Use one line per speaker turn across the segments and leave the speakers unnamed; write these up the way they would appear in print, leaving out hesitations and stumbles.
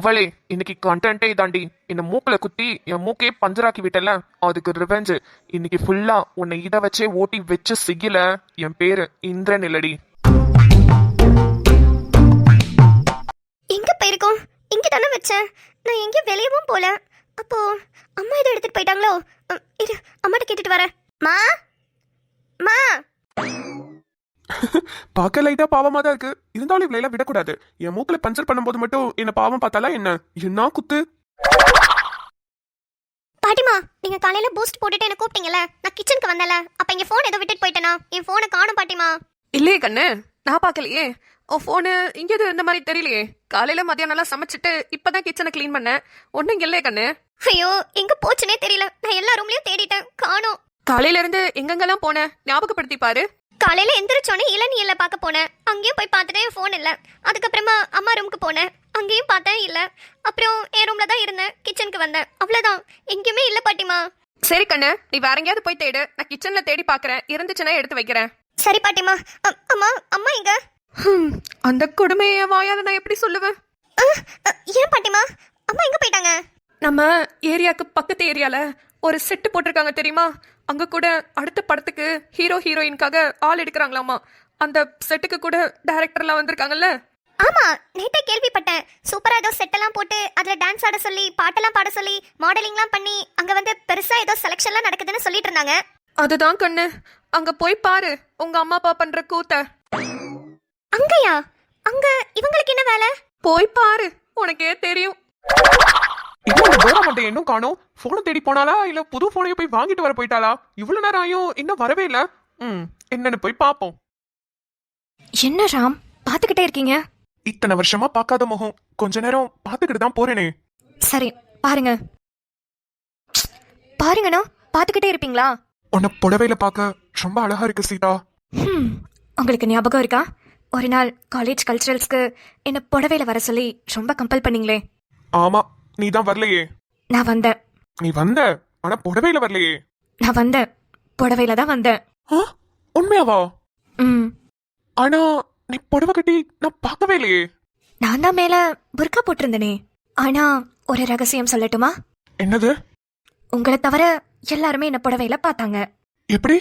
அவளே இன்னைக்கு கண்டென்ட்டே இதாண்டி. என்ன மூக்குல குத்தி என் மூக்கே பஞ்சராக்கி விட்டல, அதுக்கு ரிவெஞ்சு. இன்னைக்கு ஃபுல்லா உன்னை இதை வச்சே ஓட்டி வச்சு சிகில. என் பேரு இந்திரன் இல்லடி.
எங்க போயிருக்கோம்? இங்க தானே வச்சேன். நான் எங்கேயும் வெளியவும் போல. அப்போ அம்மா இதை எடுத்துட்டு போயிட்டாங்களோ? இரு, அம்மாட்ட கேட்டுட்டு வரேன். மா மா
பார்க்க லைட்டா பாவமா தான் இருக்கு, இருந்தாலும் இவ்வளவு எல்லாம் விடக்கூடாது. என் மூக்குல பஞ்சர் பண்ணும்போது மட்டும் என்ன பாவம் பார்த்தாலா என்ன குத்து.
பாட்டிமா, நீங்க காலையில பூஸ்ட் போட்டுட்டு என்ன கூப்பிட்டீங்கல்ல, நான் கிச்சனுக்கு வந்தல. அப்ப இங்க போன் ஏதோ விட்டுட்டு போயிட்டேனா? என் போனை காணும் பாட்டிமா.
இல்லையே கண்ணு, நான் பார்க்கலையே. உன் ஃபோனு இங்கே இந்த மாதிரி தெரியலையே. காலையில மதியம் நல்லா சமைச்சிட்டு இப்பதான் கிச்சனை கிளீன் பண்ணேன். ஒன்னும் இங்க இல்லையே கண்ணு.
ஐயோ, எங்க போச்சுனே தெரியல. நான் எல்லா ரூம்லயும் தேடிட்டேன், காணோம்.
காலையில இருந்து எங்கெங்கெல்லாம் போன ஞாபகப்படுத்தி பாரு.
காலையில எந்திரிச்சோன்னே இளநீல பார்க்க போனேன். அங்கேயும் போய் பார்த்துட்டேன், என் ஃபோன் இல்ல. அதுக்கப்புறமா அம்மா ரூமுக்கு போனேன், அங்கேயும் பார்த்தேன் இல்ல. அப்புறம் என் ரூம்ல தான் இருந்தேன், கிச்சனுக்கு வந்தேன், அவ்வளவுதான். எங்கேயுமே இல்ல பாட்டிமா.
சரி கண்ணு, நீ வேற எங்கேயாவது போய் தேடு. நான் கிச்சன்ல தேடி பாக்குறேன், இருந்துச்சுன்னா எடுத்து வைக்கிறேன்.
சரி பாட்டிமா. அம்மா அம்மா எங்க?
அந்த கொடுமையை வாயால நான் எப்படி சொல்லுவேன்?
ஏன் பாட்டிமா, அம்மா எங்க போயிட்டாங்க?
நம்ம ஏரியாக்கு பக்கத்து ஏரியால ஒரு செட்டு போட்டிருக்காங்க தெரியுமா? அங்க கூட அடுத்த படத்துக்கு ஹீரோ ஹீரோயின்காக ஆள் எடுக்கிறாங்களாமா. அந்த செட்டுக்கு கூட டைரக்டர்லாம் வந்திருக்காங்கல்ல.
ஆமா, நேத்தே கேள்விப்பட்டேன். சூப்பரா ஏதோ செட்டெல்லாம் போட்டு அதுல டான்ஸ் ஆட சொல்லி, பாட்டெல்லாம் பாட சொல்லி, மாடலிங்லாம் பண்ணி அங்க வந்து பெருசா ஏதோ செலக்ஷன்லாம் நடக்குதுன்னு சொல்லிட்டு இருந்தாங்க.
அதுதான் கண்ணு, அங்க போய் பாரு உங்க அம்மா அப்பா பண்ற கூத்த.
அங்கயா? அங்க இவங்களுக்கு என்ன வேலை?
போய் பாரு, உனக்கே தெரியும்.
இன்னும் காணோம். போனை தேடி போனாலா இல்ல புது போனையும் போய் வாங்கிட்டு வர போயிட்டாளா? இவ்வளவு நேரம் ஆயும் இன்னும் வரவே இல்ல. என்னன்னு போய் பாப்போம்.
என்ன ராம், பாத்துக்கிட்டே இருக்கீங்க?
இத்தனை வருஷமா பார்க்காத முகம், கொஞ்ச நேரம் பாத்துக்கிட்டு தான் போறேனே.
சரி பாருங்க. பாருங்கண்ணா, பாத்துக்கிட்டே இருப்பீங்களா?
உன்னை புடவையில பார்க்க ரொம்ப அழகா இருக்கு சீதா.
உங்களுக்கு ஞாபகம் இருக்கா? ஒரு நாள் காலேஜ் கல்ச்சுரல்ஸ்க்கு என்ன புடவையில வர சொல்லி ரொம்ப கம்பல் பண்ணீங்களே.
ஆமா, நீ தான் வரலையே.
நான் வந்தேன்.
நீ வந்த, ஆனா புடவையில வரலையே.
நான் வந்தேன், புடவையில தான் வந்தேன்.
உண்மையாவா? ஆனா நீ புடவை கட்டி நான் பார்க்கவே இல்லையே.
நான் தான் மேல புர்கா போட்டிருந்தனே. ஆனா ஒரு ரகசியம் சொல்லட்டுமா?
என்னது?
உங்களை தவிர எல்லாருமே என்ன புடவையில பார்த்தாங்க.
எப்படி?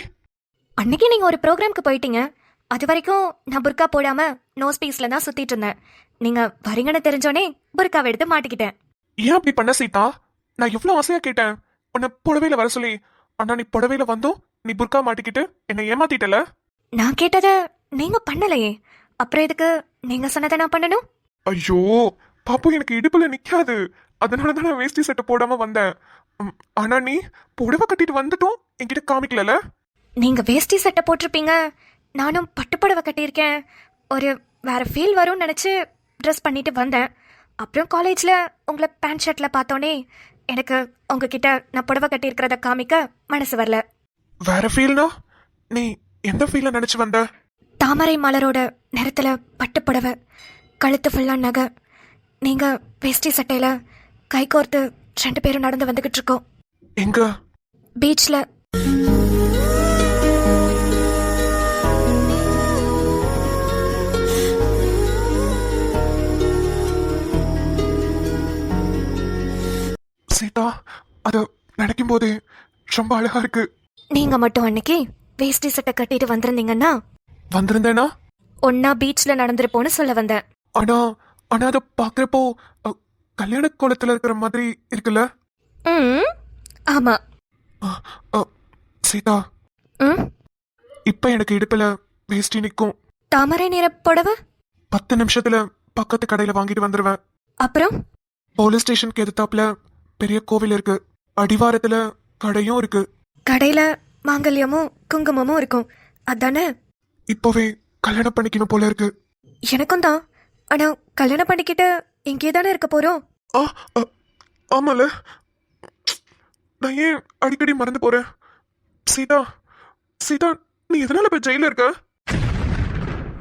அன்னைக்கு நீங்க ஒரு ப்ரோக்ராம்க்கு போயிட்டீங்க. அது வரைக்கும் நான் புர்கா போடாம நோஸ் பீஸ்ல தான் சுத்திட்டு இருந்தேன். நீங்க வரீங்கன்னு தெரிஞ்சோனே புர்காவை எடுத்து மாட்டிக்கிட்டேன்.
ஏன் அப்படி பண்ண சீதா? நான் எவ்வளவு ஆசையா கேட்டேன் உன்னை புடவையில வர சொல்லி. ஆனா நீ புடவையில வந்தோம், நீ புர்கா மாட்டிக்கிட்டு என்னை ஏமாத்திட்டல.
நான் கேட்டத நீங்க பண்ணலையே, அப்புறம் எதுக்கு நீங்க சொன்னதை நான் பண்ணணும்?
ஐயோ பாப்பு, எனக்கு இடுப்புல நிக்காது, அதனாலதான் நான் வேஷ்டி சட்டை போடாம வந்தேன். ஆனா நீ புடவை கட்டிட்டு வந்துட்டோம், என்கிட்ட காமிக்கல.
நீங்க வேஷ்டி சட்டை போட்டிருப்பீங்க, நானும் பட்டுப்புடவை கட்டியிருக்கேன். ஒரு வேற ஃபீல் வரும்னு நினைச்சு ட்ரெஸ் பண்ணிட்டு வந்தேன். அப்புறம் காலேஜ்ல உங்களை பேண்ட் ஷர்ட்ல பார்த்தோன்னே எனக்கு உங்ககிட்ட நான் புடவை கட்டியிருக்கிறத காமிக்க மனசு வரல.
வேற ஃபீல்னா நீ எந்த ஃபீல நினைச்சு வந்த?
தாமரை மலரோட நிறத்துல பட்டுப்புடவை, கழுத்து ஃபுல்லா நகை, நீங்க வேஷ்டி சட்டையில கை கோர்த்து 2 பேரும் நடந்து வந்துகிட்டு இருக்கோம்.
எங்க?
பீச்ல.
சீதா, அது நினைக்கும் போதே ரொம்ப அழகா இருக்கு.
நீங்க மட்டும் அன்னைக்கு வேஷ்டி சட்டை கட்டிட்டு வந்திருந்தீங்கன்னா
வந்திருந்தேனா
ஒன்னா பீச்ல நடந்திருப்போன்னு சொல்ல வந்தேன்.
ஆனா ஆனா அதை பாக்குறப்போ கல்யாண கோலத்துல இருக்கிற மாதிரி இருக்குல்ல?
ஆமா.
சீதா, இப்ப எனக்கு இடுப்புல வேஷ்டி நிக்கும்.
தாமரை நிற புடவை
10 நிமிஷத்துல பக்கத்து கடையில வாங்கிட்டு வந்துருவேன்.
அப்புறம்
போலீஸ் ஸ்டேஷனுக்கு எதிர்த்தாப்புல பெரிய கோவில் இருக்கு, அடிவாரத்துல கடையும் இருக்கு.
கடையில மாங்கல்யமும் குங்குமமும் இருக்கும், அதானே?
இப்பவே கல்யாணம் பண்ணிக்கணும் போல இருக்கு.
எனக்கும் தான். ஆனா கல்யாணம் பண்ணிக்கிட்டு இங்கே தானே இருக்க போறோம்.
ஆமால, நான் ஏன் அடிக்கடி மறந்து போறேன்? சீதா, சீதா, நீ எதனால போய் ஜெயில இருக்க?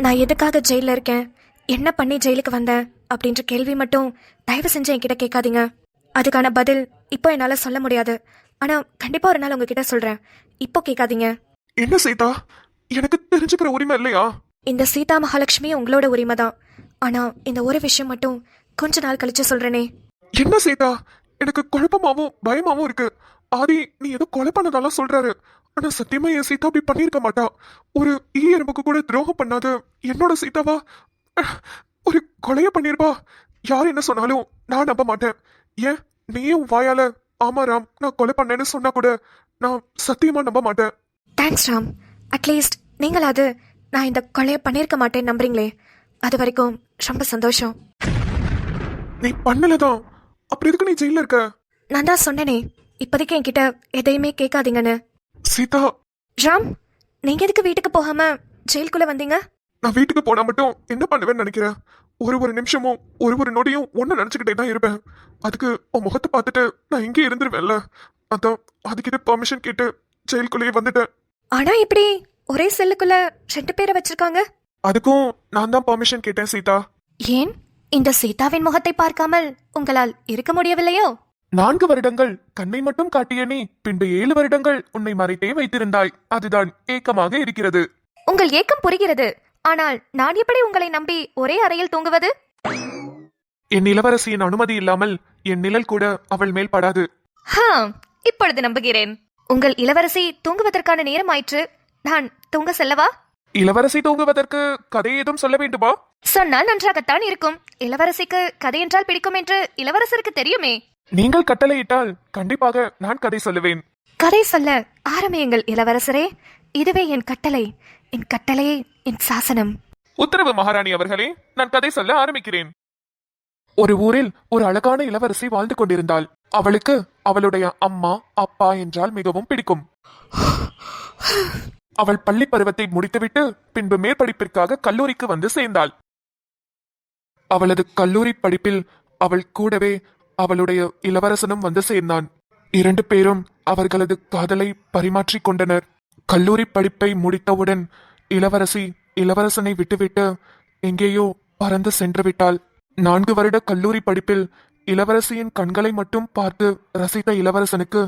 நான் எதுக்காக ஜெயில இருக்கேன், என்ன பண்ணி ஜெயிலுக்கு வந்தேன் அப்படின்ற கேள்வி மட்டும் தயவு செஞ்சு என்கிட்ட கேட்காதீங்க. அதுக்கான பதில் இப்போ என்னால சொல்ல முடியாது. ஆனா கண்டிப்பா ஒரு நாள் உங்ககிட்ட சொல்றேன். இப்போ கேட்காதீங்க.
என்ன சீதா, எனக்கு தெரிஞ்சுக்கிற உரிமை இல்லையா?
இந்த சீதா மகாலட்சுமி உங்களோட உரிமை தான். ஆனா இந்த ஒரு விஷயம் மட்டும் கொஞ்ச நாள் கழிச்சு சொல்றேனே.
என்ன சீதா, எனக்கு குழப்பமாவும் பயமாவும் இருக்கு. ஆதி நீ ஏதோ கொலை பண்ணதாலாம் சொல்றாரு. ஆனா சத்தியமா என் சீதா அப்படி பண்ணிருக்க மாட்டா. ஒரு ஈ எறும்புக்கு கூட துரோகம் பண்ணாத என்னோட சீதாவா ஒரு கொலைய பண்ணிருப்பா. யார் என்ன சொன்னாலும் நான் நம்ப மாட்டேன். ஏன் நீயும் வாயால ஆமா ராம் நான் கொலை பண்ணேன்னு சொன்னா கூட நான் சத்தியமா நம்ப மாட்டேன்.
தேங்க்ஸ் ராம். அட்லீஸ்ட் நீங்களாவது நான் இந்த கொலையை பண்ணியிருக்க மாட்டேன்னு நம்புறீங்களே, அது வரைக்கும் ரொம்ப சந்தோஷம்.
நீ பண்ணலதான், அப்புறம் எதுக்கு நீ ஜெயில இருக்க?
நான் தான் சொன்னேனே, இப்போதைக்கு என்கிட்ட எதையுமே கேட்காதீங்கன்னு.
சீதா,
ராம், நீங்க எதுக்கு வீட்டுக்கு போகாம ஜெயிலுக்குள்ள வந்தீங்க?
நான் வீட்டுக்கு போனா மட்டும் என்ன பண்ணுவேன்னு நினைக்கிறேன்? ஒரு நிமிஷமும் ஒரு நொடியும் ஒன்னு நினைச்சுக்கிட்டே தான் இருப்பேன். அதுக்கு உன் முகத்தை பார்த்துட்டு நான் இங்கே இருந்துருவேன்ல. அதான் அதுக்கிட்ட பெர்மிஷன் கேட்டு ஜெயிலுக்குள்ளேயே வந்துட்டேன்.
ஆனா இப்படி ஒரே செல்லுக்குள்ள 2 பேரை வச்சிருக்காங்க.
அதுக்கும் நான் தான் பெர்மிஷன் கேட்டேன் சீதா.
ஏன் இந்த சீதாவின் முகத்தை பார்க்காமல் உங்களால் இருக்க முடியவில்லையோ?
4 வருடங்கள் கண்ணை மட்டும் காட்டிய நீ பின்பு 7 வருடங்கள் உன்னை மறைத்தே வைத்திருந்தாய். அதுதான் ஏக்கமாக இருக்கிறது.
உங்கள் ஏக்கம் புரிகிறது. ஆனால் நான் எப்படி உங்களை நம்பி ஒரே அறையில் தூங்குவது?
என் இளவரசியின் அனுமதி இல்லாமல் என் நிழல் கூட அவள் மேல் படாது.
இப்பொழுது நம்புகிறேன். உங்கள் இளவரசி தூங்குவதற்கான நேரம் ஆயிற்று. நான் தூங்க செல்லவா?
இளவரசி தூங்குவதற்கு கதை ஏதும் சொல்ல வேண்டுமா?
சொன்னால் நன்றாகத்தான் இருக்கும். இளவரசிக்கு கதை என்றால் பிடிக்கும் என்று இளவரசருக்கு தெரியுமே.
நீங்கள் கட்டளையிட்டால் கண்டிப்பாக நான் கதை சொல்லுவேன்.
கதை சொல்ல ஆரம்பியுங்கள் இளவரசரே. இதுவே என் கட்டளை. என் கட்டளையே என் சாசனம்.
உத்தரவு மகாராணி அவர்களே, நான் கதை சொல்ல ஆரம்பிக்கிறேன். ஒரு ஊரில் ஒரு அழகான இளவரசி வாழ்ந்து கொண்டிருந்தாள். அவளுக்கு அவளுடைய அம்மா அப்பா என்றால் மிகவும் பிடிக்கும். அவள் பள்ளி பருவத்தை முடித்துவிட்டு பின்பு மேற்படிப்பிற்காக கல்லூரிக்கு வந்து சேர்ந்தாள். அவளது கல்லூரி படிப்பில் அவள் கூடவே அவளுடைய இளவரசனும் வந்து சேர்ந்தான். 2 பேரும் அவர்களது காதலை பரிமாற்றிக் கொண்டனர். கல்லூரி படிப்பை முடித்தவுடன் இளவரசி இளவரசனை விட்டுவிட்டு எங்கேயோ பறந்து சென்று விட்டாள். 4 வருட கல்லூரி படிப்பில் இளவரசியின் கண்களை மட்டும் பார்த்து ரசித்த இளவரசனுக்கு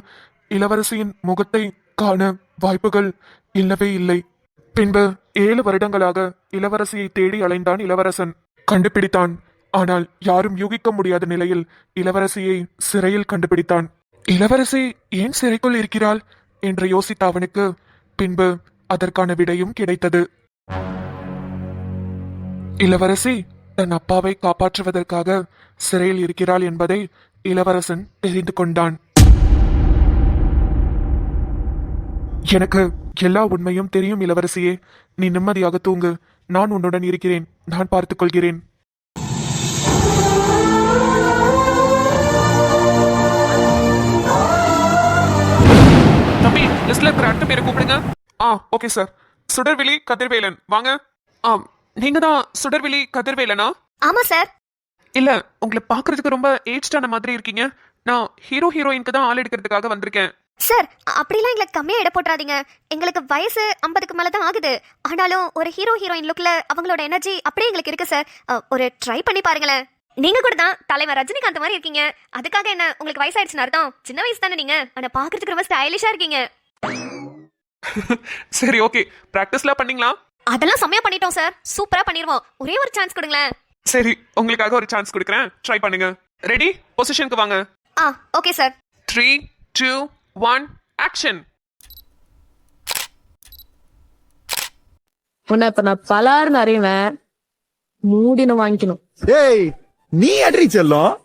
இளவரசியின் முகத்தை காண வாய்ப்புகள் இல்லவே இல்லை. பின்பு 7 வருடங்களாக இளவரசியை தேடி அலைந்தான் இளவரசன். கண்டுபிடித்தான். ஆனால் யாரும் யூகிக்க முடியாத நிலையில் இளவரசியை சிறையில் கண்டுபிடித்தான். இளவரசி ஏன் சிறைக்குள் இருக்கிறாள் என்று யோசித்த அவனுக்கு பின்பு அதற்கான விடையும் கிடைத்தது. இளவரசி தன் அப்பாவை காப்பாற்றுவதற்காக சிறையில் இருக்கிறாள் என்பதை இளவரசன் தெரிந்து கொண்டான். எனக்கு எல்லா உண்மையும் தெரியும் இளவரசியே, நீ நிம்மதியாக தூங்கு. நான் உன்னுடன் இருக்கிறேன். நான் பார்த்துக் கொள்கிறேன். தம்பி, லிஸ்ட்ல இருக்கிற 2 பேரை கூப்பிடுங்க. Okay sir. சுடர்விழி கதிர்வேலன் வாங்க. நீங்க தான் சுடர்விழி கதிர்வேலனா?
ஆமா சார்.
இல்ல, உங்களை பாக்குறதுக்கு ரொம்ப ஏஜ்டான மாதிரி இருக்கீங்க. நான் ஹீரோயினுக்கு தான் ஆள் எடுக்கிறதுக்காக வந்திருக்கேன்.
சார், அப்படிலாம் எங்களுக்கு கம்மியா இட போட்டுறாதீங்க. எங்களுக்கு வயசு 50க்கு மேல தான் ஆகுது. ஆனாலும் ஒரு ஹீரோயின் லுக்ல அவங்களோட எனர்ஜி அப்படியே எங்களுக்கு இருக்கு சார். ஒரு ட்ரை பண்ணி பாருங்களேன். நீங்க கூட தான் தலைவர் ரஜினிகாந்த் மாதிரி இருக்கீங்க. அதுக்காக என்ன உங்களுக்கு வயசாயிடுச்சுன்னு அர்த்தம்? சின்ன வயசு தானே நீங்க. ஆனா பாக்குறதுக்கு ரொம்ப ஸ்டைலிஷா இருக்கீங்க.
சரி, ஓகே. பிராக்டிஸ்லாம் பண்ணீங்களா?
அதெல்லாம் செமையா பண்ணிட்டோம் சார். சூப்பரா பண்ணிடுவோம். ஒரே ஒரு சான்ஸ் கொடுங்களேன்.
சரி, உங்களுக்காக ஒரு சான்ஸ் கொடுக்குறேன். ட்ரை பண்ணுங்க. ரெடி? பொசிஷனுக்கு வாங்க.
Okay sir.
3, 2, 1 ஆக்ஷன்.
உன்னை இப்ப நான் பலாருன்னு அறிவேன். மூடின வாங்கிக்கணும்.
ஏய், நீ அட்ரி செல்லம்.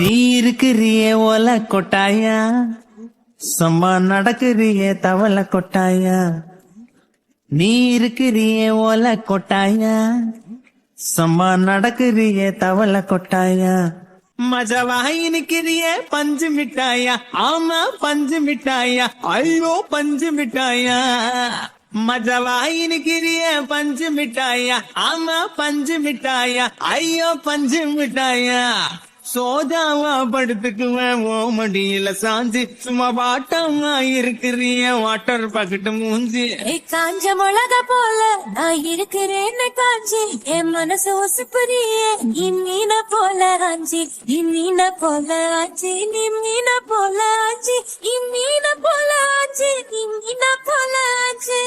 நீ இருக்கிறியே ஓல கொட்டாயா, சும்மா நடக்குறியே தவள கொட்டாயா. நீ இருக்கிறியே ஓல கொட்டாயா, சும்மா நடக்குறியே தவள கொட்டாயா. மஜவாய் நிக்கிறியே பஞ்சு மிட்டாயா, ஆமா பஞ்சு மிட்டாயா, ஐயோ பஞ்சு மிட்டாயா. மஜவாய் நிக்கிறியே பஞ்சு மிட்டாயா, ஆமா பஞ்சு மிட்டாயா, ஐயோ பஞ்சு மிட்டாயா. சோஜாவா படுத்துக்குவேன் ஓ மடியில சாஞ்சு சும்மா வாட்டமா இருக்கிறிய வாட்டர் பாக்கெட்டு மூஞ்சி
காஞ்ச மிளகா போல நான் இருக்கிறேன்னு காஞ்சி என் மனசு ஒசுப்புறியே நீ மீன போல ஆஞ்சி நீ மீன போல ஆஞ்சி நீ மீன போல ஆஞ்சி நீ மீன போல ஆஞ்சி நீ மீன போல ஆஞ்சி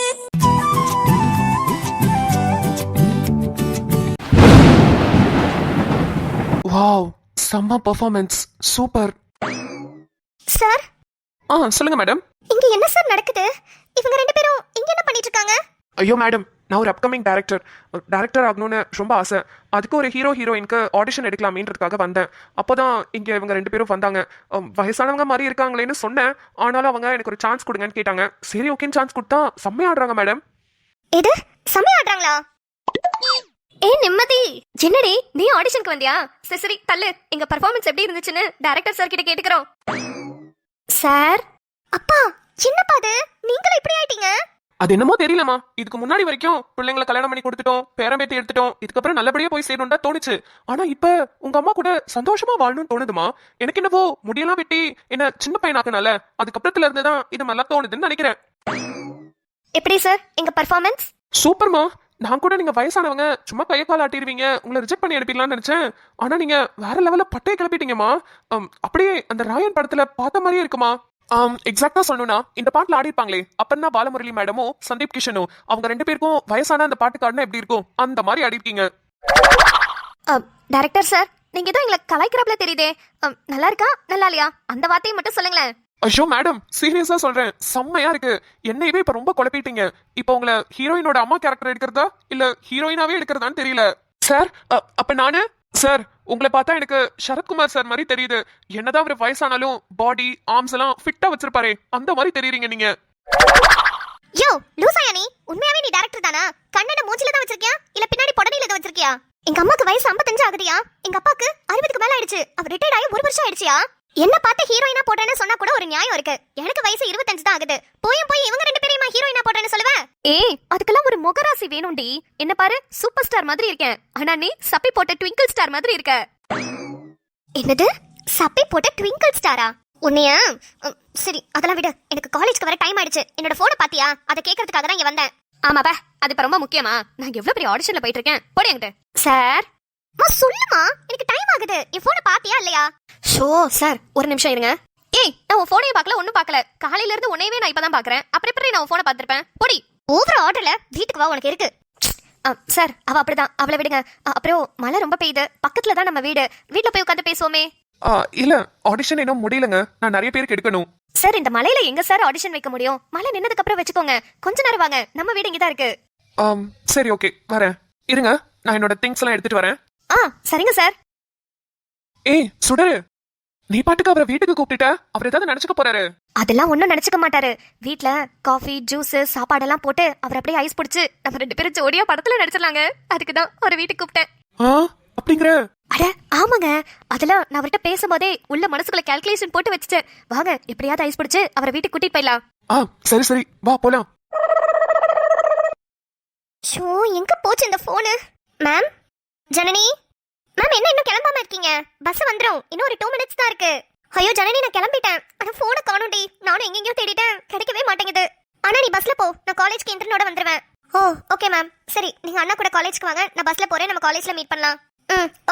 வாவ், செம்ம பெர்ஃபார்மன்ஸ், சூப்பர்.
சார்
சொல்லுங்க மேடம்.
இங்க என்ன சார் நடக்குது? இவங்க ரெண்டு பேரும் இங்க என்ன பண்ணிட்டு இருக்காங்க?
ஐயோ மேடம், நான் ஒரு அப்கமிங் டைரக்டர் ஆகணும்னு ரொம்ப ஆசை. அதுக்கு ஒரு ஹீரோயினுக்கு ஆடிஷன் எடுக்கலாமேன்றதுக்காக வந்தேன். அப்போதான் இங்க இவங்க ரெண்டு பேரும் வந்தாங்க. வயசானவங்க மாதிரி இருக்காங்களேன்னு சொன்னேன். ஆனாலும் அவங்க எனக்கு ஒரு சான்ஸ் கொடுங்கன்னு கேட்டாங்க. சரி ஓகேன்னு சான்ஸ் கொடுத்தா செம்மையாடுறாங்க மேடம்.
எது செம்மையாடுறாங்களா? ஏ நிம்மதி, என்னடி நீ ஆடிஷனுக்கு வந்தியா? சரி சரி தள்ளு, எங்க பெர்ஃபார்மன்ஸ் எப்படி இருந்துச்சுன்னு டைரக்டர் சார் கிட்ட கேட்டுக்கிறோம். சார், அப்பா சின்னப்பா அது நீங்களும் இப்படி ஆயிட்டீங்க?
அது என்னமோ தெரியலமா, இதுக்கு முன்னாடி வரைக்கும் பிள்ளைங்களை கல்யாணம் பண்ணி கொடுத்துட்டோம், பேரம்பேத்தி எடுத்துட்டோம், இதுக்கப்புறம் நல்லபடியா போய் சேரணும் தான் தோணுச்சு. ஆனா இப்ப உங்க அம்மா கூட சந்தோஷமா வாழணும்னு தோணுதுமா. எனக்கு என்னவோ முடியெல்லாம் வெட்டி என்ன சின்ன பையனாக்குனால அதுக்கப்புறத்துல இருந்துதான் இது நல்லா தோணுதுன்னு நினைக்கிறேன்.
எப்படி சார் எங்க பெர்ஃபார்மன்ஸ்?
சூப்பர்மா. நான் கூட நீங்க வயசானவங்க சும்மா கையை கால் ஆட்டிடுவீங்க, உங்களை ரிஜெக்ட் பண்ணி அனுப்பிடலாம்னு நினைச்சேன். ஆனா நீங்க வேற லெவல்ல பட்டையை கிளப்பிட்டீங்கம்மா. அப்படியே அந்த ராயன் படத்துல பார்த்த மாதிரியே இருக்குமா. எக்ஸாக்டா சொல்லணும்னா இந்த பாட்டுல ஆடி இருப்பாங்களே அப்பன்னா பாலமுரளி மேடமும் சந்தீப் கிஷனும், அவங்க ரெண்டு பேருக்கும் வயசான அந்த பாட்டுக்கு ஆடினா எப்படி இருக்கும் அந்த மாதிரி ஆடி இருக்கீங்க.
டைரக்டர் சார், நீங்க ஏதோ எங்களை கலாய்க்கிறப்பல தெரியுதே. நல்லா இருக்கா நல்லா இல்லையா அந்த வார்த்தையை மட்டும் சொல்லுங்களேன்.
ஐயோ மேடம், சீரியஸா சொல்றேன், செம்மையா இருக்கு. என்னையவே இப்ப ரொம்ப குழப்பிட்டீங்க. இப்ப உங்களை ஹீரோயினோட அம்மா கேரக்டர் எடுக்கிறதா இல்ல ஹீரோயினாவே எடுக்கிறதான்னு தெரியல. சார் அப்ப நானு சார் உங்களை பார்த்தா எனக்கு சரத்குமார் சார் மாதிரி தெரியுது. என்னதான் ஒரு வயசானாலும் பாடி ஆர்ம்ஸ் எல்லாம் ஃபிட்டா வச்சிருப்பாரே அந்த மாதிரி தெரியுறீங்க நீங்க.
யோ லூசாயா நீ? உண்மையாவே நீ டைரக்டர் தானா? கண்ணன மூஞ்சில தான் வச்சிருக்கியா இல்ல பின்னாடி பொடனில தான் வச்சிருக்கியா? எங்க அம்மாக்கு வயசு 55 ஆகுதியா, எங்க அப்பாக்கு 60க்கு மேல ஆயிடுச்சு. அவர் ரிட்டையர்ட் ஆகி 1 வருஷம் ஆயிடுச்சியா. என்ன பார்த்து ஹீரோயினா போட்டேன்னு சொன்னா கூட ஒரு நியாயம் இருக்கு. எனக்கு வயசு 25 தான் ஆகுது. போய் இவங்க ரெண்டு பேரையுமா ஹீரோயினா போட்டேன்னு சொல்லுவேன்? ஏய் அதுக்கெல்லாம் ஒரு முகராசி வேணும்டி. என்ன பாரு, சூப்பர் ஸ்டார் மாதிரி இருக்கேன். ஆனா நீ சப்பி போட்ட ட்விங்கிள் ஸ்டார் மாதிரி இருக்க. என்னது சப்பி போட்ட ட்விங்கிள் ஸ்டாரா? உன்னைய சரி அதெல்லாம் விடு. எனக்கு காலேஜ்க்கு வர டைம் ஆயிடுச்சு. என்னோட போனை பாத்தியா? அதை கேட்கறதுக்காக தான் இங்க வந்தேன். ஆமாப்பா, அது இப்ப ரொம்ப முக்கியமா? நான் எவ்வளவு பெரிய ஆடிஷன்ல போயிட்டு இருக்கேன். போடி என்கிட்ட. சார் சொல்லுமா, எனக்கு டைம் ஆகுது. என் போனை பாத்தியா இல்லையா? ஷோ சார் ஒரு நிமிஷம் இருங்க. ஏய் நான் உன் போனையே பார்க்கல, ஒன்னும் பார்க்கல. காலையில இருந்து உன்னையவே நான் இப்பதான் பாக்குறேன். அப்புறம் எப்படி நான் உன் போனை பார்த்திருப்பேன்? போடி. ஓவர ஆர்டர்ல வீட்டுக்கு வா, உனக்கு இருக்கு. சார் அவ அப்படிதான், அவளை விடுங்க. அப்புறம் மழை ரொம்ப பெய்யுது, பக்கத்துல தான் நம்ம வீட்டுல போய் உட்காந்து பேசுவோமே.
இல்ல ஆடிஷன் இன்னும் முடியலங்க, நான் நிறைய பேருக்கு எடுக்கணும்.
சார் இந்த மலையில எங்க சார் ஆடிஷன் வைக்க முடியும்? மழை நின்னதுக்கு அப்புறம் வச்சுக்கோங்க. கொஞ்ச நேரம் வாங்க, நம்ம வீடு இங்கதான் இருக்கு.
சரி ஓகே வரேன். இருங்க நான் என்னோட திங்ஸ் எல்லாம் எடுத்துட்டு வரேன்.
சரிங்க சார்.
ஏய் சுடரு, நீ பாட்டுக்கு அவரை வீட்டுக்கு கூப்பிட்டுட்ட, அவர் ஏதாவது நினைச்சுக்க போறாரு.
அதெல்லாம் ஒண்ணும் நினைச்சுக்க மாட்டாரு. வீட்ல காஃபி ஜூஸ் சாப்பாடெல்லாம் போட்டு அவர் அப்படியே ஐஸ் பிடிச்சு நம்ம ரெண்டு பேரும் ஜோடியா படத்துல நடிச்சிடலாங்க. அதுக்குதான் ஒரு வீட்டுக்கு கூப்பிட்டேன்.
அப்படிங்கிற?
அட ஆமாங்க, அதெல்லாம் நான் அவர்கிட்ட பேசும்போதே உள்ள மனசுக்குள்ள கால்குலேஷன் போட்டு வச்சுட்டேன். வாங்க எப்படியாவது ஐஸ் பிடிச்சு அவரை வீட்டுக்கு கூட்டிட்டு போயிடலாம்.
சரி சரி வா போலாம்.
ஷோ எங்க போச்சு இந்த போனு? மேம் ஜனனி மேம், என்ன இன்னும் கிளம்பாம இருக்கீங்க? பஸ் வந்துரும், இன்னும் ஒரு 2 மினிட்ஸ் தான் இருக்கு. ஐயோ ஜனனி நான் கிளம்பிட்டேன். ஆனா போனை காணோம்டி. நானும் எங்கெங்கயோ தேடிட்டேன், கிடைக்கவே மாட்டேங்குது. ஆனா நீ பஸ்ல போ, நான் காலேஜ்க்கு இன்டர்னோட வந்துருவேன். ஓ ஓகே மேம். சரி நீங்க அண்ணா கூட காலேஜ்க்கு வாங்க, நான் பஸ்ல போறேன். நம்ம காலேஜ்ல மீட் பண்ணலாம்.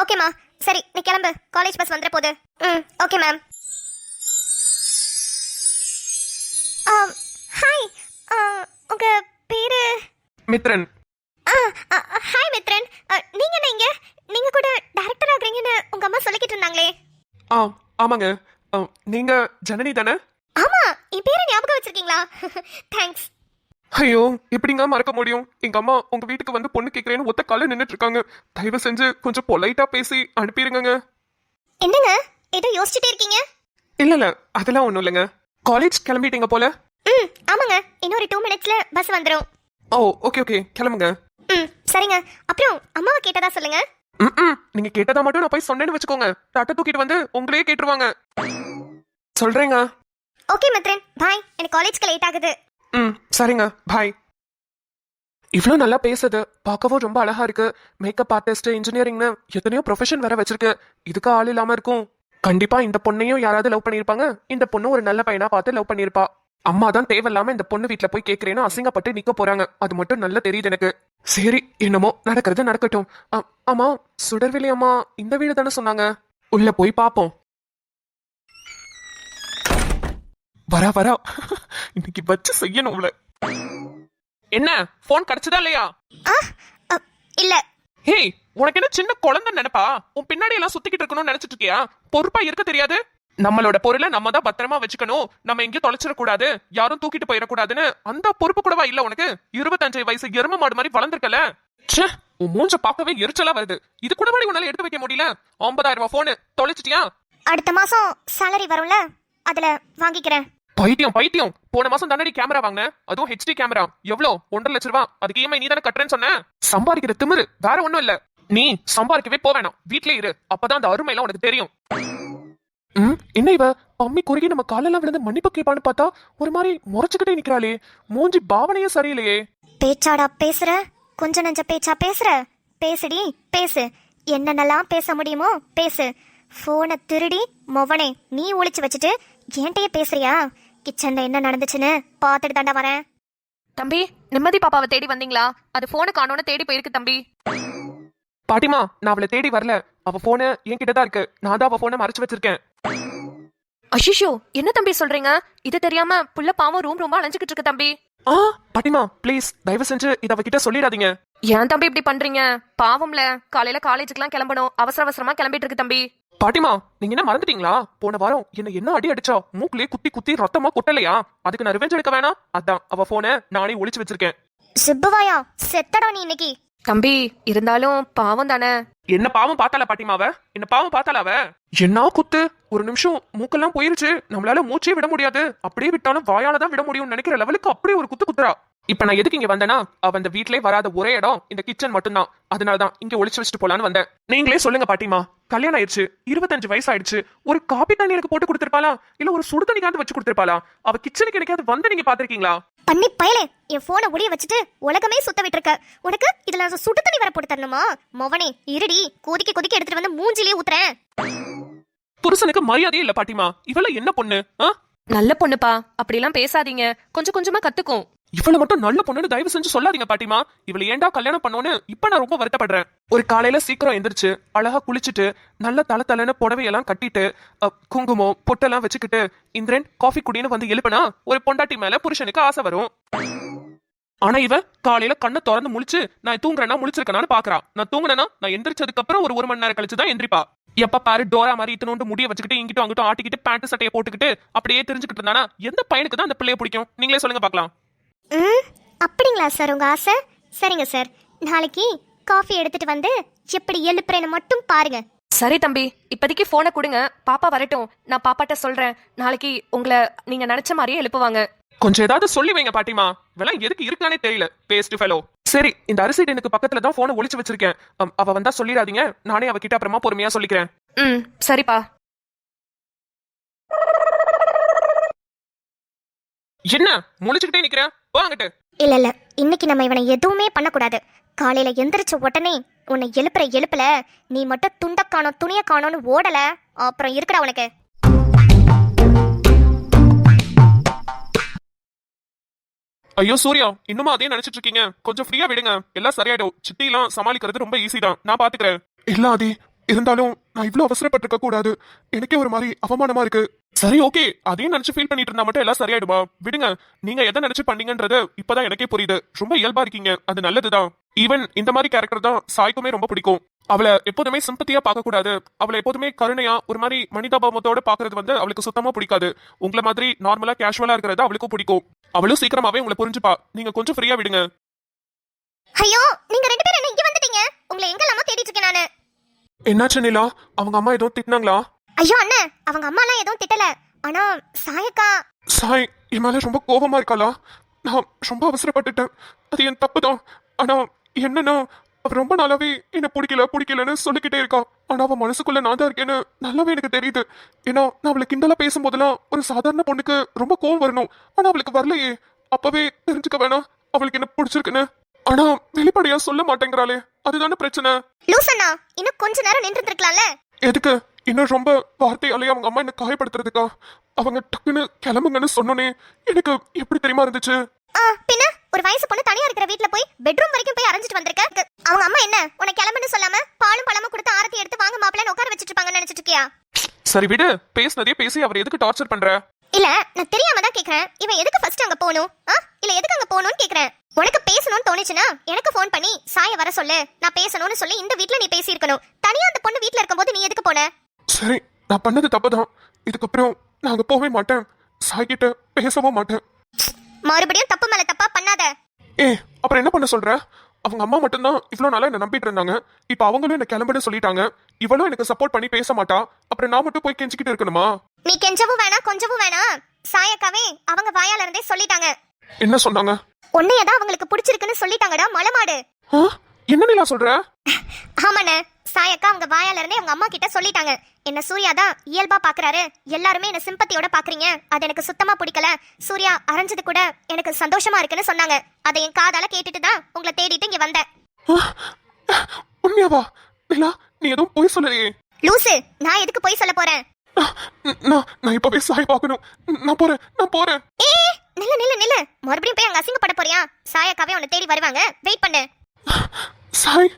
ஓகேமா. சரி நீ கிளம்பு, காலேஜ் பஸ் வந்துற போகுது. Okay ma'am. ஹாய், உங்க பேரு?
மித்ரன்.
ஹாய் மித்ரன், நீங்க என்ன இங்க? நீங்க கூட டைரக்டர் ஆகுறீங்கன்னு உங்க அம்மா சொல்லிக்கிட்டு இருந்தாங்களே.
ஆமாங்க. நீங்க ஜனனி தானே?
ஆமா, என் பேரை ஞாபகம் வச்சிருக்கீங்களா? தேங்க்ஸ்.
ஐயோ எப்படிங்க மறக்க முடியும்? எங்க அம்மா உங்க வீட்டுக்கு வந்து பொண்ணு கேக்குறேன்னு ஒத்த கால நின்னுட்டு இருக்காங்க. தயவு செஞ்சு கொஞ்சம் பொலைட்டா பேசி அனுப்பிடுங்க.
என்னங்க ஏதோ யோசிச்சுட்டே இருக்கீங்க?
இல்ல அதெல்லாம் ஒண்ணும் இல்லைங்க. காலேஜ் கிளம்பிட்டீங்க போல.
ஆமாங்க, இன்னும் ஒரு 2 மினிட்ஸ்ல பஸ் வந்துரும்.
ஓகே கிளம்புங்க.
சரிங்க. அப்புறம் அம்மாவை கேட்டதா சொல்லுங்க.
நீங்க கேட்டதா மட்டும் நான் போய் சொன்னேன்னு வச்சுக்கோங்க, தட்டை தூக்கிட்டு வந்து உங்களையே கேட்டுருவாங்க. சொல்றேங்க.
ஓகே மித்ரன் பாய், எனக்கு காலேஜ்க்கு லேட் ஆகுது.
சரிங்க பாய். இவ்வளவு நல்லா பேசுது, பார்க்கவும் ரொம்ப அழகா இருக்கு. மேக்கப் ஆர்டிஸ்ட், இன்ஜினியரிங்னு எத்தனையோ ப்ரொஃபஷன் வேற வச்சிருக்கு. இதுக்கு ஆள் இல்லாம இருக்கும்? கண்டிப்பா இந்த பொண்ணையும் யாராவது லவ் பண்ணிருப்பாங்க. இந்த பொண்ணு ஒரு நல்ல பையனா பார்த்து லவ் பண்ணிருப்பா. அம்மா தான் தேவையில்லாம இந்த பொண்ணு வீட்ல போய் கேட்கறேன்னு அசிங்கப்பட்டு நிக்க போறாங்க. அது மட்டும் நல்லா தெரியுது எனக்கு. சரி, என்னமோ நடக்கிறது நடக்கட்டும். ஆமா, சுடர்விழி அம்மா இந்த வீடு தானே சொன்னாங்க? உள்ள போய் பாப்போம். வரா வரா, இன்னைக்கு வச்சு செய்யணும்ல. என்ன போன் கிடைச்சதா இல்லையா?
இல்ல.
ஹேய், உனக்கு என்ன சின்ன குழந்தை நினைப்பா? உன் பின்னாடி எல்லாம் சுத்திக்கிட்டு இருக்கணும்னு நினைச்சிட்டு இருக்கியா? பொறுப்பா இருக்க தெரியாது? நம்மளோட பொருளை நம்ம தான் பத்திரமா வச்சுக்கணும், நம்ம எங்கேயும் தொலைச்சிடக்கூடாது, யாரும் தூக்கிட்டு போயிடக்கூடாதுன்னு அந்த பொறுப்பு கூடவா இல்ல உனக்கு? 25 வயசு எரும மாடு மாதிரி வளர்ந்துருக்கல. ச்சே, உன் மூஞ்ச பார்க்கவே எரிச்சலா வருது. இது கூட உன்னால எடுத்து வைக்க முடியல? 50,000 ரூபாய் போனு தொலைச்சிட்டியா?
அடுத்த மாசம் salary வரும்ல, அதுல வாங்கிக்கிறேன்.
பைத்தியம் பைத்தியம், போன மாசம் தானடி கேமரா வாங்கின, அதுவும் HD கேமரா. எவ்வளோ? 1.5 லட்சம் ரூபாய். அதுக்கு EMI நீ தானே கட்டுறேன்னு சொன்ன. சம்பாதிக்கிற திமிரு வேற ஒண்ணும் இல்ல. நீ சம்பாதிக்கவே போவேணாம், வீட்லயே இரு. அப்பதான் அந்த அருமை எல்லாம் உனக்கு தெரியும். என்ன இவ பம்மி குறுகி நம்ம காலெல்லாம் விழுந்து மன்னிப்பு கேட்பான்னு பார்த்தா ஒரு மாதிரி முறைச்சுக்கிட்டே நிக்கிறாளே. மூஞ்சி பாவனையே சரியில்லையே.
பேச்சாடா பேசுற? கொஞ்ச நெஞ்ச பேச்சா பேசுற? பேசுடி பேசு, என்னென்னலாம் பேச முடியுமோ பேசு. போனை திருடி மொவனே நீ ஒளிச்சு வச்சுட்டு என்கிட்டயே பேசுறியா? கிச்சன்ல என்ன நடந்துச்சுன்னு பார்த்துட்டு தாண்டா வரேன்.
தம்பி, நிம்மதி பாப்பாவை தேடி வந்தீங்களா? அது போனை காணோன்னு தேடி போயிருக்கு தம்பி.
பாட்டிமா, நான் அவளை தேடி வரல. அவ போன என்கிட்டதான் இருக்கு. நான் தான் அவ போனை மறைச்சு வச்சிருக்கேன்.
அஷிஷோ, என்ன தம்பி சொல்றீங்க? இது தெரியாம புள்ள பாவம் ரூம் அலைஞ்சுக்கிட்டு இருக்கு தம்பி.
பாட்டிமா ப்ளீஸ் தயவு செஞ்சு இத அவகிட்ட சொல்லிடாதீங்க.
ஏன் தம்பி இப்படி பண்றீங்க? பாவம்ல, காலையில காலேஜுக்குலாம் கிளம்பணும், அவசர அவசரமா கிளம்பிட்டு இருக்கு தம்பி.
பாட்டிமா, நீங்க என்ன மறந்துட்டீங்களா? போன வாரம் என்ன அடி அடிச்சா? மூக்குலயே குத்தி குத்தி ரத்தமா கொட்டலையா? அதுக்கு நான் ரிவெஞ்ச் எடுக்க வேணாம். அதான் அவ போனை நானே ஒளிச்சு வச்சிருக்கேன்.
சிப்புவாயா, செத்தடா நீ இன்னைக்கு.
தம்பி, இருந்தாலும் பாவம் தானே.
என்ன பாவம் பார்த்தால பாட்டிமாவ? என்ன பாவம் பார்த்தால அவ? என்ன குத்து! ஒரு நிமிஷம் மூக்கெல்லாம் போயிருச்சு. நம்மளால மூச்சே விட முடியாது. அப்படியே விட்டாலும் வாயால தான் விட முடியும் நினைக்கிற லெவலுக்கு அப்படியே ஒரு குத்து குத்துறா. இப்ப நான் எதுக்கு இங்க வந்தேன்னா, அவ அந்த வீட்லயே வராத ஒரே இடம் இந்த கிச்சன் மட்டும்தான். அதனாலதான் இங்க ஒளிச்சு வச்சுட்டு போலான்னு வந்தேன். நீங்களே சொல்லுங்க பாட்டிமா, கல்யாணம் ஆயிடுச்சு, 25 வயசு ஆயிடுச்சு. ஒரு காபி தண்ணி எனக்கு போட்டு கொடுத்திருப்பாளா? இல்ல ஒரு சுடு தண்ணி காந்து வச்சு கொடுத்திருப்பாளா? அவ கிச்சனுக்கு கிடைக்காது வந்து நீங்க பாத்திருக்கீங்களா?
பண்ணி பயலே, என் போனை ஒளிய வச்சுட்டு உலகமே சுத்த விட்டுருக்க. உனக்கு இதுல சுடு தண்ணி வர போட்டு தரணுமா? மொவனே இருடி, கொதிக்க கொதிக்க எடுத்துட்டு வந்து மூஞ்சிலேயே ஊத்துறேன்.
புருஷனுக்கு மரியாதையே இல்ல பாட்டிமா. இவள என்ன பொண்ணு?
நல்ல பொண்ணுப்பா, அப்படிலாம் பேசாதீங்க. கொஞ்சம் கொஞ்சமா கத்துக்கும்.
இவள மட்டும் நல்ல பொண்ணுன்னு தயவு செஞ்சு சொல்லாதீங்க பாட்டிமா. இவளை ஏன்டா கல்யாணம் பண்ணோன்னு இப்ப நான் ரொம்ப வருத்தப்படுறேன். ஒரு காலையில சீக்கிரம் எந்திரிச்சு அழகா குளிச்சுட்டு நல்ல தலை புடவையெல்லாம் கட்டிட்டு குங்குமம் பொட்டெல்லாம் வச்சுக்கிட்டு இந்திரன் காஃபி குடின்னு வந்து எழுப்பினா ஒரு பொண்டாட்டி மேல புருஷனுக்கு ஆசை வரும். ஆனா இவ காலையில கண்ணை திறந்து முழிச்சு நான் தூங்குறேன்னா முழிச்சிருக்கனான்னு பாக்குறா. நான் தூங்குனேன்னா நான் எந்திரிச்சதுக்கு அப்புறம் ஒரு மணி நேரம் கழிச்சுதான் எந்திரிப்பா. எப்ப பாரு டோரா மாதிரி இத்தனோண்டு முடிய வச்சுக்கிட்டு இங்கிட்டும் அங்கிட்டும் ஆட்டிக்கிட்டு பேண்ட் சட்டையை போட்டுக்கிட்டு அப்படியே தெரிஞ்சுக்கிட்டு இருந்தானா எந்த பையனுக்கு தான் அந்த பிள்ளைய பிடிக்கும்? நீங்களே சொல்லுங்க பாக்கலாம்.
அப்படிங்களா சார் உங்க ஆசை? சரிங்க சார், நாளைக்கு காஃபி எடுத்துட்டு வந்து எப்படி எழுப்புறேன்னு மட்டும் பாருங்க.
சரி தம்பி, இப்போதைக்கு போனை கொடுங்க, பாப்பா வரட்டும், நான் பாப்பாட்ட சொல்றேன். நாளைக்கு உங்களை நீங்க நினைச்ச மாதிரியே எழுப்புவாங்க.
கொஞ்சம் ஏதாவது சொல்லி வைங்க பாட்டிமா. இவெல்லாம் எதுக்கு இருக்கானே தெரியல. பேஸ்ட் ஃபெலோ. சரி, இந்த அரிசி எனக்கு பக்கத்துல தான் போனை ஒளிச்சு வச்சிருக்கேன். அவ வந்தா சொல்லிடாதீங்க, நானே அவகிட்ட அப்புறமா பொறுமையா சொல்லிக்கிறேன்.
சரிப்பா.
என்ன முழிச்சுக்கிட்டே நிக்கிறேன்? வாங்கிட்டு.
இல்ல இன்னைக்கு நம்ம இவனை எதுவுமே பண்ணக்கூடாது. காலையில எந்திரிச்ச உடனே உன்னை எழுப்புல நீ மட்டும் துண்ட காணோம் துணிய காணோன்னு ஓடல, அப்புறம் இருக்கடா உனக்கு.
ஐயோ சூர்யா, இன்னுமா அதே நினைச்சிட்டு இருக்கீங்க? கொஞ்சம் ஃப்ரீயா விடுங்க, எல்லாம் சரியாயிடும். சித்தி எல்லாம் சமாளிக்கிறது ரொம்ப ஈஸி தான், நான் பாத்துக்கிறேன். இல்ல ஆதி, இருந்தாலும் நான் இவ்வளவு அவசரப்பட்டிருக்க கூடாது. எனக்கே ஒரு மாதிரி அவமானமா இருக்கு. சரி ஓகே, அதையும் நினைச்சு ஃபீல் பண்ணிட்டு இருந்தா மட்டும் எல்லாம் சரியாயிடுமா? விடுங்க. நீங்க எதை நினைச்சு பண்ணீங்கன்றது இப்பதான் எனக்கே புரியுது. ரொம்ப இயல்பா இருக்கீங்க, அது நல்லதுதான். ஈவன் இந்த மாதிரி கேரக்டர் தான் சாய்க்குமே ரொம்ப பிடிக்கும். அவளை எப்போதுமே சிம்பத்தியா பார்க்க கூடாது. அவளை எப்போதுமே கருணையா ஒரு மாதிரி மனிதாபாவத்தோட பாக்குறது வந்து அவளுக்கு சுத்தமா பிடிக்காது. உங்களை மாதிரி நார்மலா கேஷுவலா இருக்கிறது அவளுக்கும் பிடிக்கும். அவளும் சீக்கிரமாவே உங்களை புரிஞ்சுப்பா. நீங்க கொஞ்சம் ஃப்ரீயா விடுங்க.
ஐயோ, நீங்க ரெண்டு பேரும் இங்க வந்துட்டீங்க. உங்களை எங்கெல்லாமோ தேடிட்டு இருக்கேன் நானு.
என்னாச்சு நிலா? அவங்க அம்மா ஏதோ திட்டினாங்களா?
ஐயோ அண்ணா, அவங்க அம்மா எல்லாம் எதுவும் திட்டல. ஆனா சாயக்கா
சாய் என் மேல ரொம்ப கோபமா இருக்காளா? நான் ரொம்ப அவசரப்பட்டுட்டேன், அது என் தப்பு தான். ஆனா என்னன்னா, அவ ரொம்ப நாளாவே என்ன பிடிக்கலன்னு சொல்லிக்கிட்டே இருக்கா. ஆனா அவன் மனசுக்குள்ள நான் தான் இருக்கேன்னு நல்லாவே எனக்கு தெரியுது. ஏன்னா நான் அவளை கிண்டலா பேசும்போதெல்லாம் ஒரு சாதாரண பொண்ணுக்கு ரொம்ப கோவம் வரணும், ஆனா அவளுக்கு வரலையே. அப்பவே தெரிஞ்சுக்க வேணாம் அவளுக்கு என்ன பிடிச்சிருக்குன்னு. ஆனா வெளிப்படையா சொல்ல மாட்டேங்கிறாளே, அதுதானே பிரச்சனை.
லூசண்ணா, இன்னும் கொஞ்ச நேரம் நின்று இருக்கலாம்ல.
எதுக்கு இன்னும் ரொம்ப வார்த்தையாலே அவங்க அம்மா என்ன காயப்படுத்துறதுக்கா? அவங்க டக்குன்னு கிளம்புங்கன்னு சொன்னோனே எனக்கு எப்படி தெரியுமா இருந்துச்சு?
பின்ன ஒரு வயசு பொண்ணு தனியா இருக்கிற வீட்ல போய் பெட்ரூம் வரைக்கும் போய் அரைஞ்சிட்டு வந்திருக்க. அவங்க அம்மா என்ன உனக்கு கிளம்புன்னு சொல்லாம பாலும் பழமும் கொடுத்து ஆரத்தி எடுத்து வாங்க மாப்பிள்ளை உட்கார வச்சிட்டு இருப்பாங்கன்னு நினைச்சிட்டு இருக்கியா?
சரி விடு, பேசினதே பேசி அவர் எதுக்கு டார்ச்சர் பண்ற?
இல்ல, நான் தெரியாம தான் கேக்குறேன். இவன் எதுக்கு ஃபர்ஸ்ட் அங்க போணும்? இல்ல எதுக்கு அங்க போணும்னு கேக்குறேன். உனக்கு பேசணும்னு தோணுச்சுன்னா எனக்கு ஃபோன் பண்ணி சாய வர சொல்லு, நான் பேசணும்னு சொல்லி இந்த வீட்ல நீ பேசி இருக்கணும். தனியா அந்த பொண்ணு வீட்ல இருக்கும்போது நீ எதுக்கு போன?
சரி, நான் பண்ணது தப்புதான். இதுக்கப்புறம் நான் அங்க போகவே மாட்டேன், சாய்கிட்ட பேசவும் மாட்டேன்.
மறுபடியும் தப்பு மேல தப்பா பண்ணாத.
அப்புறம் என்ன பண்ண சொல்ற? அவங்க அம்மா மட்டும்தான் இவ்வளவு நாளா என்ன நம்பிட்டு இருந்தாங்க. இப்ப அவங்களும் என்ன கிளம்புன்னு சொல்லிட்டாங்க. இவளும் எனக்கு சப்போர்ட் பண்ணி பேச மாட்டா. அப்புறம் நான் மட்டும் போய் கெஞ்சிக்கிட்டு இருக்கணுமா?
நீ கெஞ்சவும் வேணாம், கொஞ்சவும் வேணாம். சாயக்காவே அவங்க வாயால இருந்தே சொல்லிட்டாங்க.
என்ன சொன்னாங்க?
உன்னையதான் அவங்களுக்கு பிடிச்சிருக்குன்னு சொல்லிட்டாங்கடா மலமாடு.
என்ன நீலா சொல்ற?
ஆமாண்ணே, சாயக்கா அவங்க வாயால இருந்தே அவங்க அம்மா கிட்ட சொல்லிட்டாங்க. என்ன சூர்யா தான் இயல்பா பாக்குறாரு, எல்லாருமே என்ன சிம்பத்தியோட பாக்குறீங்க, அது எனக்கு சுத்தமா பிடிக்கல. சூர்யா அரைஞ்சது கூட எனக்கு சந்தோஷமா இருக்குன்னு சொன்னாங்க. அதை என் காதால கேட்டுட்டு தான் உங்களை தேடிட்டு இங்க வந்தேன்.
உண்மையாவா? நீலா, நீ எதுவும் போய் சொல்லலையே.
லூசு, நான் எதுக்கு போய் சொல்ல போறேன்?
நான் இப்பவே சாய் பார்க்கணும். நான் போறேன்.
நில்லு நில்லு நில்லு, மறுபடியும் போய் அங்க அசிங்கப்பட போறியா? சாயக்காவே உன்னை தேடி வருவாங்க, வெயிட் பண்ணு.
சாய்